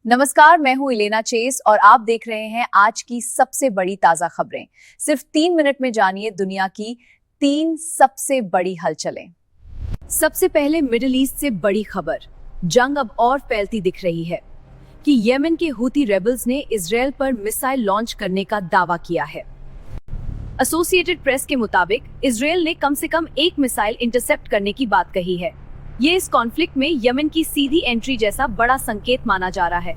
नमस्कार, मैं हूं इलेना चेस और आप देख रहे हैं आज की सबसे बड़ी ताजा खबरें। सिर्फ 3 मिनट में जानिए दुनिया की 3 सबसे बड़ी हलचलें। सबसे पहले मिडिल ईस्ट से बड़ी खबर। जंग अब और फैलती दिख रही है कि येमेन के हूती रेबल्स ने इजरायल पर मिसाइल लॉन्च करने का दावा किया है। एसोसिएटेड प्रेस के मुताबिक इजरायल ने कम से कम एक मिसाइल इंटरसेप्ट करने की बात कही है। ये इस कॉन्फ्लिक्ट में यमन की सीधी एंट्री जैसा बड़ा संकेत माना जा रहा है।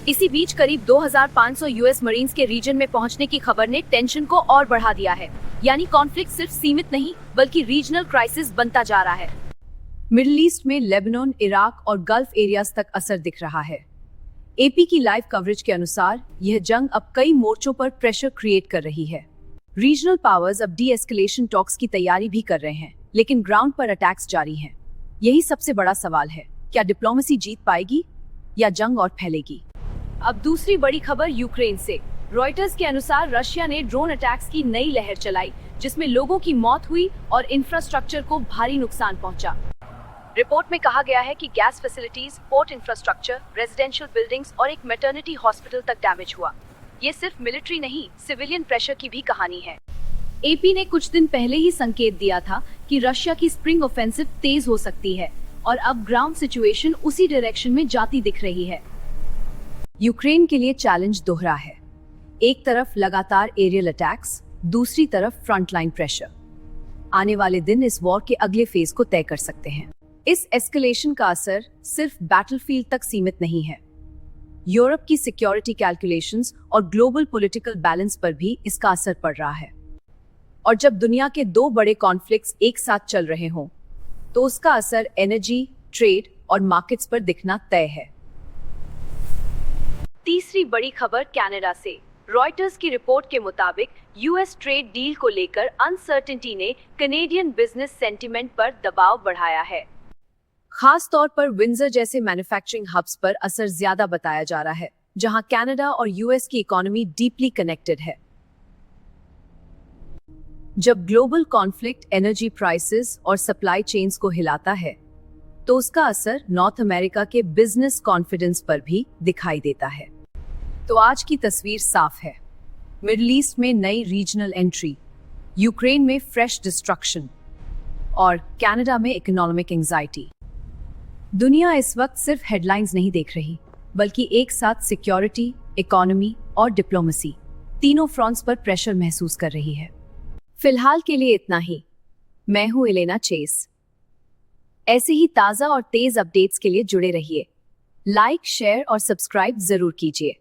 इसी बीच करीब 2500 यूएस मरीन्स के रीजन में पहुंचने की खबर ने टेंशन को और बढ़ा दिया है। यानी कॉन्फ्लिक्ट सिर्फ सीमित नहीं बल्कि रीजनल क्राइसिस बनता जा रहा है। मिडिल ईस्ट में लेबनान, इराक और गल्फ एरियाज तक असर दिख रहा है। एपी की लाइव कवरेज के अनुसार यह जंग अब कई मोर्चों पर प्रेशर क्रिएट कर रही है। रीजनल पावर्स अब डी एस्केलेशन टॉक्स की तैयारी भी कर रहे हैं, लेकिन ग्राउंड पर अटैक्स जारी हैं। यही सबसे बड़ा सवाल है, क्या डिप्लोमेसी जीत पाएगी या जंग और फैलेगी। अब दूसरी बड़ी खबर यूक्रेन से। रॉयटर्स के अनुसार रशिया ने ड्रोन अटैक्स की नई लहर चलाई, जिसमें लोगों की मौत हुई और इंफ्रास्ट्रक्चर को भारी नुकसान पहुंचा। रिपोर्ट में कहा गया है कि gas facilities, port infrastructure, residential buildings और एक मैटरनिटी हॉस्पिटल तक डैमेज हुआ। ये सिर्फ मिलिट्री नहीं, सिविलियन प्रेशर की भी कहानी है। एपी ने कुछ दिन पहले ही संकेत दिया था कि रशिया की स्प्रिंग ऑफेंसिव तेज हो सकती है और अब ग्राउंड सिचुएशन उसी डायरेक्शन में जाती दिख रही है। यूक्रेन के लिए चैलेंज दोहरा है। एक तरफ लगातार एरियल अटैक्स, दूसरी तरफ फ्रंटलाइन प्रेशर। आने वाले दिन इस वॉर के अगले फेज को तय कर सकते हैं। इस एस्केलेशन का असर सिर्फ बैटलफील्ड तक सीमित नहीं है। यूरोप की सिक्योरिटी कैलकुलेशंस और ग्लोबल पॉलिटिकल बैलेंस पर भी इसका असर पड़ रहा है। और जब दुनिया के दो बड़े कॉन्फ्लिक्ट्स एक साथ चल रहे हों, तो उसका असर एनर्जी, ट्रेड और मार्केट्स पर दिखना तय है। तीसरी बड़ी खबर कनाडा से। रॉयटर्स की रिपोर्ट के मुताबिक यूएस ट्रेड डील को लेकर अनसर्टेनिटी ने कनेडियन बिजनेस सेंटिमेंट पर दबाव बढ़ाया है। खास तौर पर विंडसर जैसे मैन्युफैक्चरिंग हब्स पर असर ज्यादा बताया जा रहा है, जहां कनाडा और यूएस की इकोनॉमी डीपली कनेक्टेड है। जब ग्लोबल कॉन्फ्लिक्ट एनर्जी प्राइसेस और सप्लाई चेन्स को हिलाता है, तो उसका असर नॉर्थ अमेरिका के बिजनेस कॉन्फिडेंस पर भी दिखाई देता है। तो आज की तस्वीर साफ है। मिडिल ईस्ट में नई रीजनल एंट्री, यूक्रेन में फ्रेश डिस्ट्रक्शन और कनाडा में इकोनॉमिक एंजाइटी। दुनिया इस वक्त सिर्फ हेडलाइंस नहीं देख रही, बल्कि एक साथ सिक्योरिटी, इकोनॉमी और डिप्लोमेसी तीनों फ्रंट्स पर प्रेशर महसूस कर रही है। फिलहाल के लिए इतना ही। मैं हूं इलेना चेस। ऐसे ही ताज़ा और तेज अपडेट्स के लिए जुड़े रहिए। लाइक, शेयर और सब्सक्राइब जरूर कीजिए।